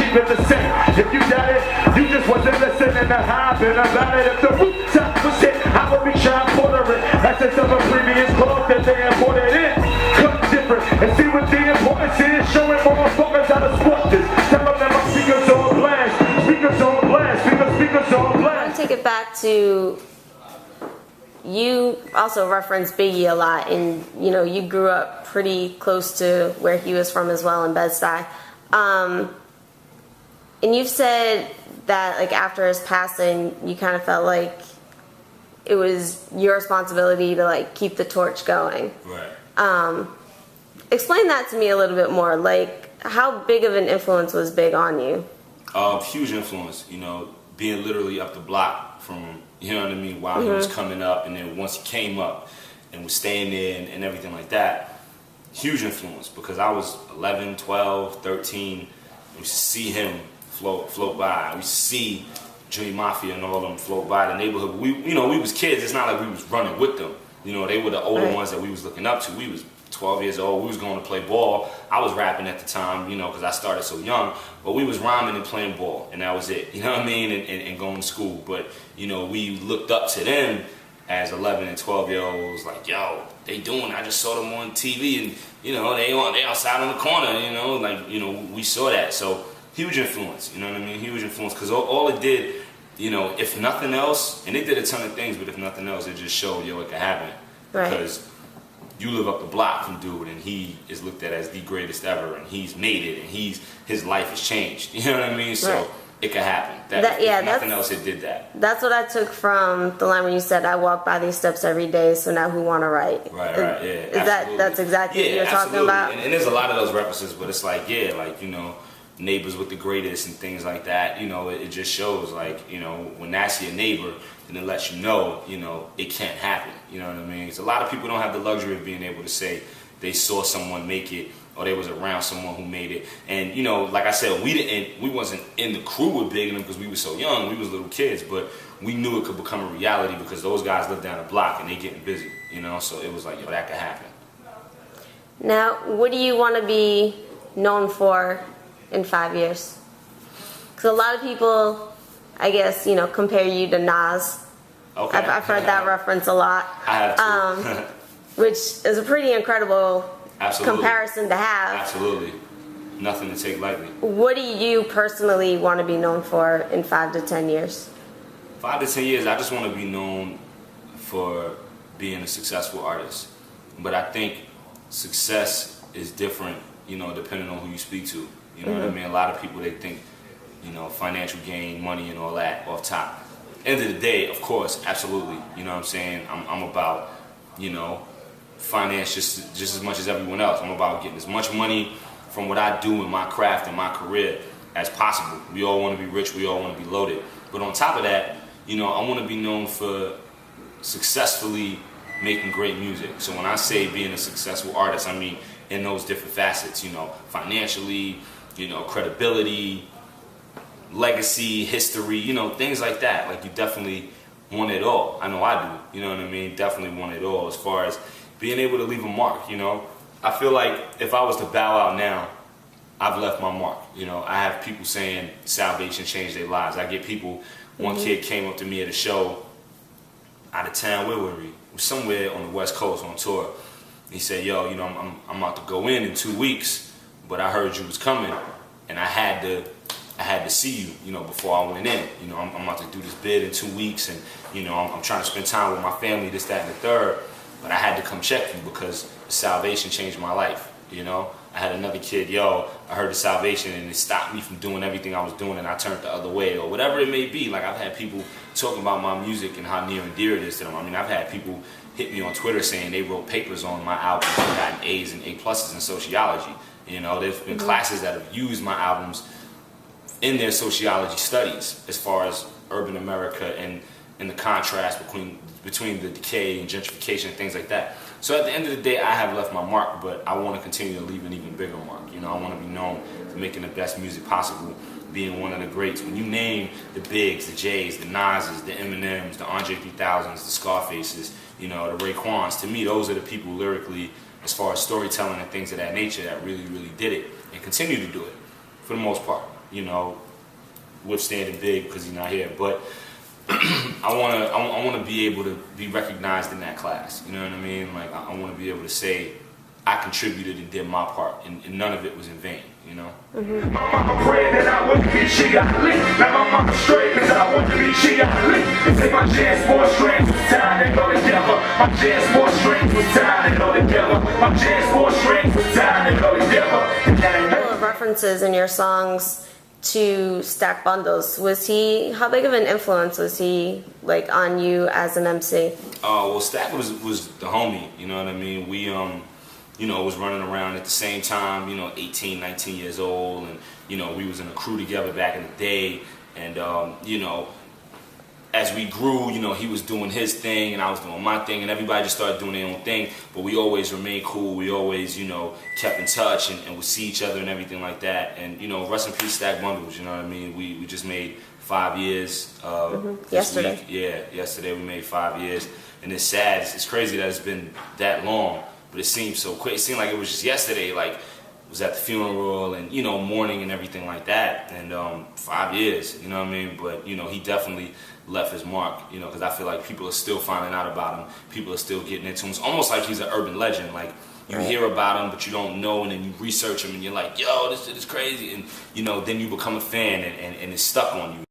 keep it the same. If you doubt it, you just wasn't listening to how I've been about it. If the rooftop was hit, I would be trying to order it. Essence of a previous cloth that they imported in. Cut different and see what the importance is. Showing motherfuckers how to sport this. Tell them that my speakers on blast. Speakers on blast. Speakers on blast. I want to take it back to, you also reference Biggie a lot, and you know you grew up pretty close to where he was from as well in Bed-Stuy. And you've said that like after his passing, you kind of felt like it was your responsibility to like keep the torch going. Right. Explain that to me a little bit more. Like, how big of an influence was Big on you? Huge influence. You know, being literally up the block from, you know what I mean, while he was coming up, and then once he came up and was staying there and everything like that. Huge influence, because I was 11, 12, 13. We used to see him float by. We used to see Junior Mafia and all of them float by the neighborhood. We was kids. It's not like we was running with them. You know, they were the older ones that we was looking up to. We was 12 years old. We was going to play ball. I was rapping at the time, you know, because I started so young. But we was rhyming and playing ball, and that was it. You know what I mean? And going to school. But, you know, we looked up to them as 11 and 12-year-olds, like, yo, they doing, I just saw them on TV, and, you know, they outside on the corner, you know, like, you know, we saw that. So, huge influence, you know what I mean? Huge influence, because all it did, you know, if nothing else, and they did a ton of things, but if nothing else, it just showed, yo, it could happen. Right. Because you live up the block from dude, and he is looked at as the greatest ever, and he's made it, and his life has changed. You know what I mean? So it could happen. If nothing else, it did that. That's what I took from the line when you said, I walk by these steps every day, so now who want to write? Right, yeah. That's exactly what you're talking about? And there's a lot of those references, but it's like, yeah, like, you know, neighbors with the greatest and things like that. You know, it just shows, like, you know, when that's your neighbor, then it lets you know, it can't happen. You know what I mean? Because a lot of people don't have the luxury of being able to say they saw someone make it, or they was around someone who made it. And, you know, like I said, we wasn't in the crew with Big and them because we were so young. We was little kids, but we knew it could become a reality because those guys live down the block and they getting busy, you know? So it was like, yo, that could happen. Now, what do you want to be known for in 5 years? Because a lot of people, I guess, you know, compare you to Nas. Okay. I've heard that reference a lot. I have too. Which is a pretty incredible Absolutely. Comparison to have. Absolutely. Nothing to take lightly. What do you personally want to be known for in 5 to 10 years? 5 to 10 years, I just want to be known for being a successful artist. But I think success is different, you know, depending on who you speak to. You know what I mean? A lot of people, they think, you know, financial gain, money and all that off top. End of the day, of course, absolutely. You know what I'm saying? I'm about, you know, finance just as much as everyone else. I'm about getting as much money from what I do in my craft and my career as possible. We all want to be rich, we all want to be loaded. But on top of that, you know, I want to be known for successfully making great music. So when I say being a successful artist, I mean in those different facets, you know, financially, you know, credibility, legacy, history, you know, things like that. Like, you definitely want it all. I know I do, you know what I mean? Definitely want it all as far as being able to leave a mark, you know. I feel like if I was to bow out now, I've left my mark, you know. I have people saying salvation changed their lives. I get people, one kid came up to me at a show out of town, where were we? We were somewhere on the West Coast on tour. He said, yo, you know, I'm about to go in 2 weeks, but I heard you was coming, and I had to see you, you know, before I went in. You know, I'm about to do this bid in 2 weeks, and, you know, I'm trying to spend time with my family, this, that, and the third. But I had to come check you because the salvation changed my life, you know? I had another kid, yo, I heard the salvation and it stopped me from doing everything I was doing and I turned the other way, or whatever it may be. Like, I've had people talking about my music and how near and dear it is to them. I mean, I've had people hit me on Twitter saying they wrote papers on my albums and gotten A's and A+ in sociology. You know, there's been classes that have used my albums in their sociology studies as far as urban America and the contrast between the decay and gentrification and things like that. So at the end of the day, I have left my mark, but I want to continue to leave an even bigger mark. You know, I want to be known for making the best music possible, being one of the greats. When you name the Bigs, the Jays, the Nas's, the Eminems, the Andre 3000s, the Scarfaces, you know, the Raekwons, to me, those are the people lyrically, as far as storytelling and things of that nature, that really, really did it and continue to do it for the most part. you know, withstanding Big because he's not here. But I wanna be able to be recognized in that class. You know what I mean? Like I wanna be able to say I contributed and did my part, and none of it was in vain. You know. My mama prayed that I wouldn't be, she got lit. Now my mama straight, cause I want to be, she got lit. Say my jazz four strings was time to go together. My jazz four strings was time to go together. My jazz four strings was time to go together. Couple of references in your songs to Stack Bundles. How big of an influence was he like on you as an MC? Well, Stack was the homie. You know what I mean? We you know, was running around at the same time, you know, 18, 19 years old, and, you know, we was in a crew together back in the day, and, you know, as we grew, you know, he was doing his thing, and I was doing my thing, and everybody just started doing their own thing, but we always remained cool, we always, you know, kept in touch, and would see each other and everything like that, and, you know, rest in peace, Stack Bundles, you know what I mean? We just made 5 years. Yesterday. Week. Yeah, yesterday we made 5 years, and it's sad, it's crazy that it's been that long. But it seemed so quick. It seemed like it was just yesterday. Like, it was at the funeral and, you know, mourning and everything like that. And 5 years, you know what I mean? But, you know, he definitely left his mark, you know, because I feel like people are still finding out about him. People are still getting into him. It's almost like he's an urban legend. Like, you hear about him, but you don't know, and then you research him, and you're like, yo, this shit is crazy. And, you know, then you become a fan, and it's stuck on you.